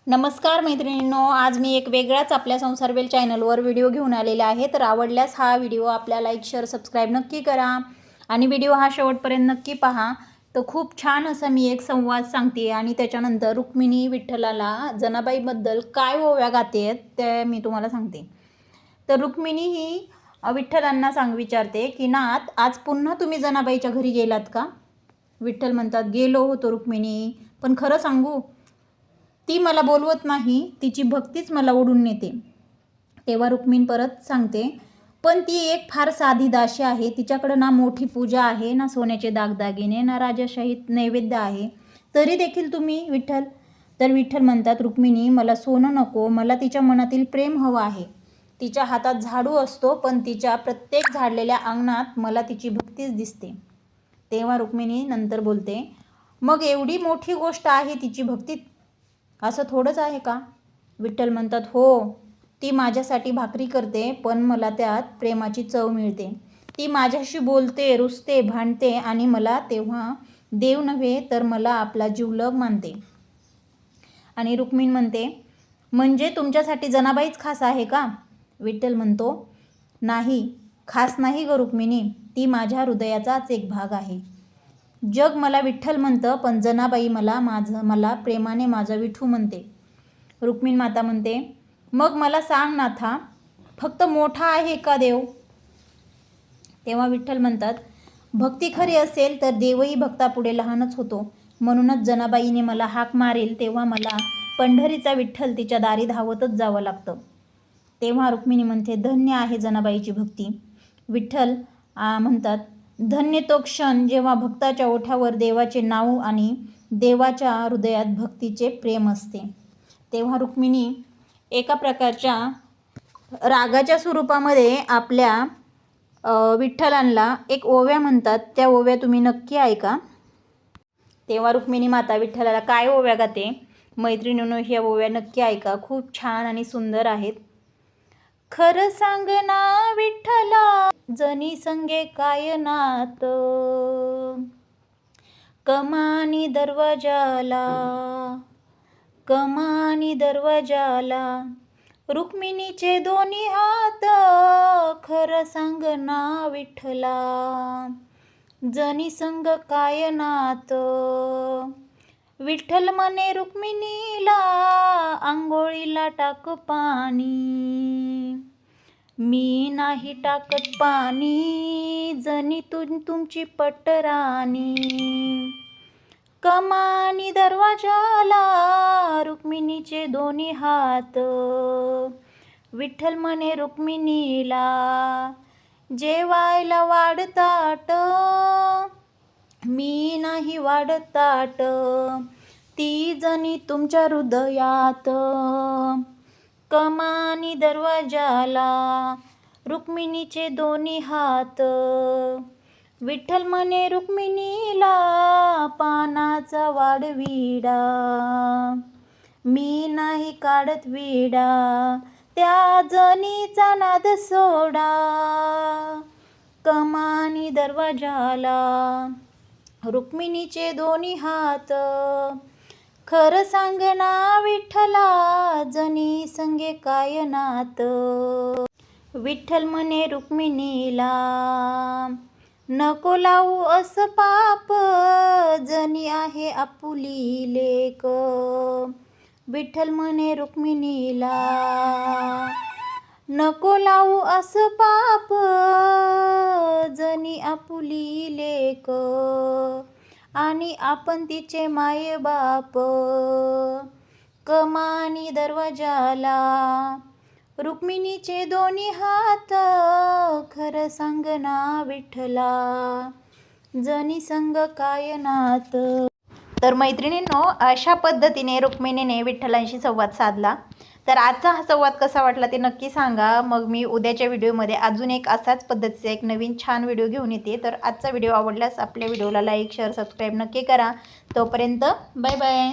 नमस्कार मैत्रिणींनो, आज मी एक वेगळाच आपल्या संसारवेल चॅनलवर व्हिडिओ घेऊन आलेला आहे। तर आवडल्यास हा व्हिडिओ आपल्या लाईक शेअर सबस्क्राईब नक्की करा आणि व्हिडिओ हा शेवटपर्यंत नक्की पहा। तर खूप छान असा मी एक संवाद सांगते आणि त्याच्यानंतर रुक्मिणी विठ्ठलाला जनाबाईबद्दल काय ओव्या गाते ते मी तुम्हाला सांगते। तर रुक्मिणी ही विठ्ठलांना विचारते की नाथ, आज पुन्हा तुम्ही जनाबाईच्या घरी गेलात का? विठ्ठल म्हणतात, गेलो होतो रुक्मिणी, पण खरं सांगू, ती मला बोलवत नाही, तिची भक्तीच मला ओढून नेते। तेव्हा रुक्मिणी परत सांगते, पण ती एक फार साधी दासी आहे, तिच्याकडे ना मोठी पूजा आहे, ना सोन्याचे दागदागिने, ना राजशाहीत नैवेद्य आहे, तरी देखील तुम्ही विठ्ठल? तर विठ्ठल म्हणतात, रुक्मिणी, मला सोनं नको, मला तिच्या मनातील प्रेम हवं आहे। तिच्या हातात झाडू असतो, पण तिच्या प्रत्येक झाडलेल्या अंगणात मला तिची भक्तीच दिसते। तेव्हा रुक्मिणी नंतर बोलते, मग एवढी मोठी गोष्ट आहे तिची भक्ती, असं थोडंच आहे का? विठ्ठल म्हणतात, हो, ती माझ्यासाठी भाकरी करते, पण मला त्यात प्रेमाची चव मिळते। ती माझ्याशी बोलते, रुसते, भांडते आणि मला तेव्हा देव नव्हे तर मला आपला जीवलग मानते। आणि रुक्मिणी म्हणते, म्हणजे तुमच्यासाठी जनाबाईच खास आहे का? विठ्ठल म्हणतो, नाही, खास नाही ग रुक्मिणी, ती माझ्या हृदयाचाच एक भाग आहे। जग मला विठ्ठल म्हणतं, पण जनाबाई मला प्रेमाने माझा विठू म्हणते। रुक्मिणी माता म्हणते, मग मला सांग नाथा, फक्त मोठा आहे का देव? तेव्हा विठ्ठल म्हणतात, भक्ती खरी असेल तर देवही भक्तापुढे लहानच होतो, म्हणूनच जनाबाईने मला हाक मारेल तेव्हा मला पंढरीचा विठ्ठल तिच्या दारी धावतच जावं लागतं। तेव्हा रुक्मिणी म्हणते, धन्य आहे जनाबाईची भक्ती। विठ्ठल म्हणतात, धन्य तो क्षण जेव्हा भक्ताच्या ओठावर देवाचे नाव आणि देवाच्या हृदयात भक्तीचे प्रेम असते। तेव्हा रुक्मिणी एका प्रकारच्या रागाच्या स्वरूपामध्ये आपल्या विठ्ठलांना एक ओव्या म्हणतात, त्या ओव्या तुम्ही नक्की ऐका। तेव्हा रुक्मिणी माता विठ्ठलाला काय ओव्या गाते, मैत्रिणींनो, ह्या ओव्या नक्की ऐका, खूप छान आणि सुंदर आहेत। खरं सांग ना विठ्ठला, जनी संगे काय नात, कमानी दरवाजाला रुक्मिणीचे दोन्ही हात। खरं सांग ना विठ्ठला, जनी संग काय नात। विठ्ठल म्हणे रुक्मिणीला, आंघोळीला टाक पाणी, मी नाही टाकत पाणी, जनी तुमची पटराणी। कमानी दरवाजाला रुक्मिणीचे दोन्ही हात। विठ्ठल म्हणे रुक्मिणीला, जेवायला वाढताट, मी नाही वाढताट, ती जनी तुमच्या हृदयात। कमानी दरवाजाला रुक्मिणीचे दोन्ही हात। विठ्ठल म्हणे रुक्मिणीला, पानाचा वाढविडा, मी नाही काढत विडा, त्या जनीचा नाद सोडा। कमानी दरवाजाला रुक्मिणीचे दोन्ही हात। खरं सांग ना विठ्ठला, जनी संगे काय नात। विठ्ठल म्हणे रुक्मिणीला, नको लावू असं पाप, जनी आहे आपुली लेक। विठ्ठल म्हणे रुक्मिणीला, नको लावू असं पाप, जनी आपुली लेक, आणि आपण तिचे माय बाप। कमानी दरवाजाला रुक्मिणीचे दोन्ही हात। खरं सांग ना विठ्ठला, जनी संग काय नात। तर मैत्रिणींनो, अशा पद्धतीने रुक्मिणीने विठ्ठलांशी संवाद साधला। तर आजचा हा संवाद कसा वाटला ते नक्की सांगा। मग मी उद्याच्या व्हिडिओमध्ये अजून एक असाच पद्धतीचा एक नवीन छान व्हिडिओ घेऊन येते। तर आजचा व्हिडिओ आवडल्यास आपल्या व्हिडिओला लाईक शेअर सबस्क्राईब नक्की करा। तोपर्यंत बाय बाय।